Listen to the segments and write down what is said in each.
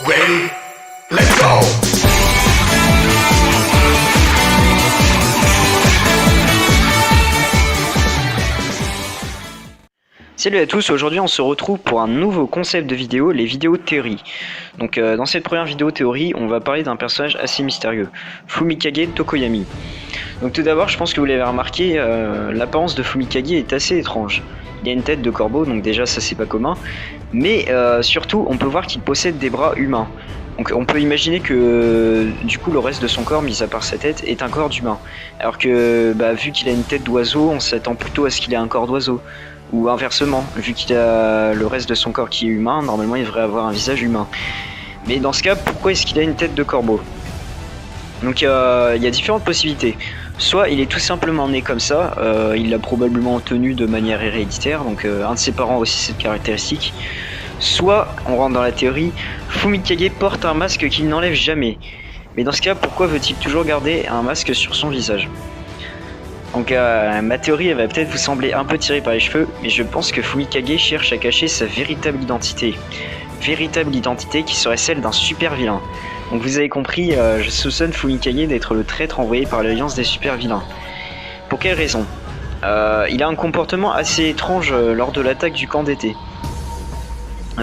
Ready? Let's go! Salut à tous, aujourd'hui on se retrouve pour un nouveau concept de vidéo, les vidéos théorie. Donc dans cette première vidéo théorie, on va parler d'un personnage assez mystérieux, Fumikage Tokoyami. Donc tout d'abord, je pense que vous l'avez remarqué, l'apparence de Fumikage est assez étrange. Il a une tête de corbeau, donc déjà ça c'est pas commun, mais surtout on peut voir qu'il possède des bras humains. Donc on peut imaginer que du coup le reste de son corps, mis à part sa tête, est un corps d'humain. Alors que vu qu'il a une tête d'oiseau, on s'attend plutôt à ce qu'il ait un corps d'oiseau. Ou inversement, vu qu'il a le reste de son corps qui est humain, normalement il devrait avoir un visage humain. Mais dans ce cas, pourquoi est-ce qu'il a une tête de corbeau? Donc il y a différentes possibilités. Soit il est tout simplement né comme ça, il l'a probablement tenu de manière héréditaire, donc un de ses parents a aussi cette caractéristique. Soit, on rentre dans la théorie, Fumikage porte un masque qu'il n'enlève jamais. Mais dans ce cas, pourquoi veut-il toujours garder un masque sur son visage? Donc ma théorie elle va peut-être vous sembler un peu tirée par les cheveux, mais je pense que Fumikage cherche à cacher sa véritable identité. Véritable identité qui serait celle d'un super vilain. Donc vous avez compris, je soupçonne Fumikage d'être le traître envoyé par l'Alliance des super vilains. Pour quelle raison? Il a un comportement assez étrange lors de l'attaque du camp d'été.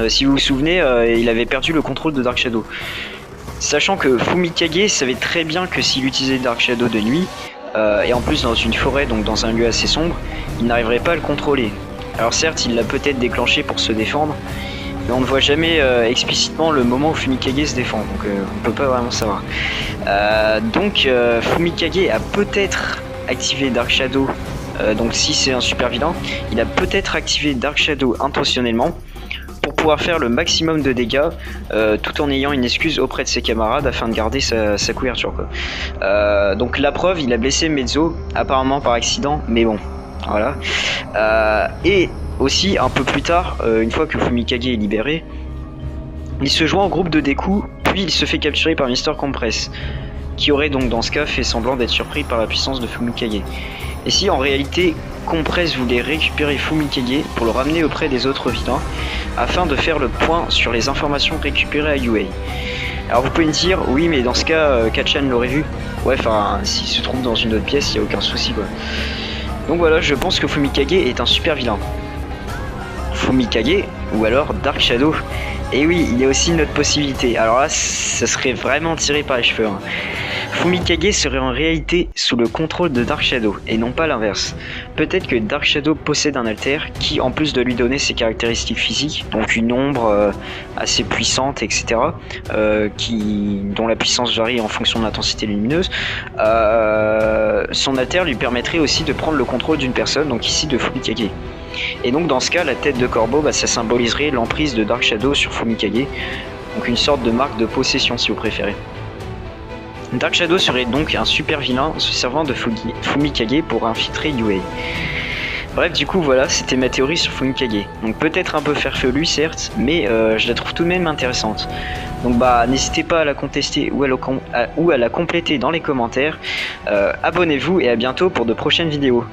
Si vous vous souvenez, il avait perdu le contrôle de Dark Shadow. Sachant que Fumikage savait très bien que s'il utilisait Dark Shadow de nuit, et en plus dans une forêt, donc dans un lieu assez sombre, il n'arriverait pas à le contrôler. Alors certes, il l'a peut-être déclenché pour se défendre, mais on ne voit jamais explicitement le moment où Fumikage se défend, donc on ne peut pas vraiment savoir. Donc Fumikage a peut-être activé Dark Shadow, donc si c'est un super vilain, il a peut-être activé Dark Shadow intentionnellement, pour pouvoir faire le maximum de dégâts tout en ayant une excuse auprès de ses camarades afin de garder sa couverture quoi. Donc la preuve, il a blessé Mezzo apparemment par accident, mais bon voilà. Et aussi un peu plus tard, une fois que Fumikage est libéré, il se joint au groupe de Deku, puis il se fait capturer par Mister Compress, qui aurait donc dans ce cas fait semblant d'être surpris par la puissance de Fumikage. Et si en réalité Compress voulait récupérer Fumikage pour le ramener auprès des autres vilains afin de faire le point sur les informations récupérées à UA. Alors vous pouvez me dire, oui mais dans ce cas Kachan l'aurait vu. Ouais, enfin s'il se trouve dans une autre pièce, il n'y a aucun souci quoi. Donc voilà, je pense que Fumikage est un super vilain. Fumikage ou alors Dark Shadow. Et oui, il y a aussi une autre possibilité. Alors là, ça serait vraiment tiré par les cheveux. Fumikage serait en réalité sous le contrôle de Dark Shadow, et non pas l'inverse. Peut-être que Dark Shadow possède un alter qui, en plus de lui donner ses caractéristiques physiques, donc une ombre assez puissante, etc., dont la puissance varie en fonction de l'intensité lumineuse, son alter lui permettrait aussi de prendre le contrôle d'une personne, donc ici de Fumikage. Et donc dans ce cas, la tête de corbeau, ça symboliserait l'emprise de Dark Shadow sur Fumikage, donc une sorte de marque de possession si vous préférez. Dark Shadow serait donc un super vilain se servant de Fumikage pour infiltrer UA. Bref, du coup voilà, c'était ma théorie sur Fumikage. Donc peut-être un peu farfelue certes, mais je la trouve tout de même intéressante. Donc n'hésitez pas à la contester ou à la compléter dans les commentaires. Abonnez-vous et à bientôt pour de prochaines vidéos.